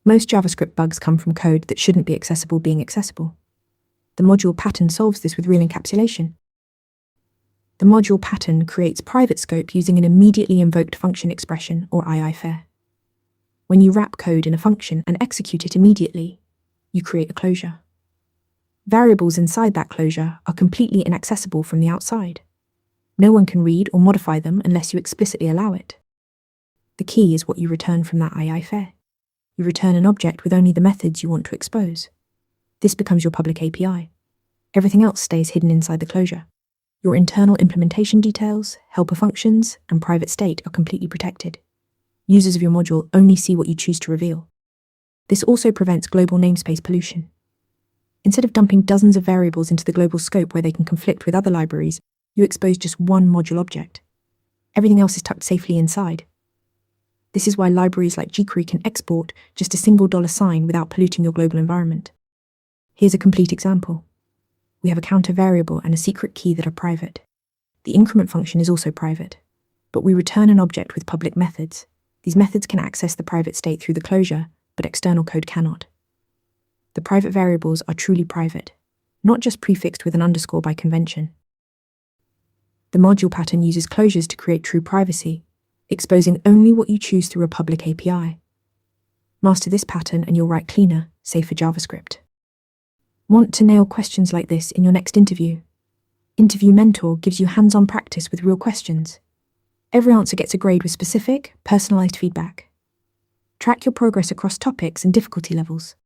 Most JavaScript bugs come from code that shouldn't be accessible being accessible. The module pattern solves this with real encapsulation. The module pattern creates private scope using an immediately invoked function expression, or IIFE. When you wrap code in a function and execute it immediately, you create a closure. Variables inside that closure are completely inaccessible from the outside. No one can read or modify them unless you explicitly allow it. The key is what you return from that IIFE. You return an object with only the methods you want to expose. This becomes your public API. Everything else stays hidden inside the closure. Your internal implementation details, helper functions, and private state are completely protected. Users of your module only see what you choose to reveal. This also prevents global namespace pollution. Instead of dumping dozens of variables into the global scope where they can conflict with other libraries, you expose just one module object. Everything else is tucked safely inside. This is why libraries like jQuery can export just a single $sign without polluting your global environment. Here's a complete example. We have a counter variable and a secret key that are private. The increment function is also private, but we return an object with public methods. These methods can access the private state through the closure, but external code cannot. The private variables are truly private, not just prefixed with an underscore by convention. The module pattern uses closures to create true privacy, exposing only what you choose through a public API. Master this pattern and you'll write cleaner, safer JavaScript. Want to nail questions like this in your next interview? Interview Mentor gives you hands-on practice with real questions. Every answer gets a grade with specific, personalized feedback. Track your progress across topics and difficulty levels.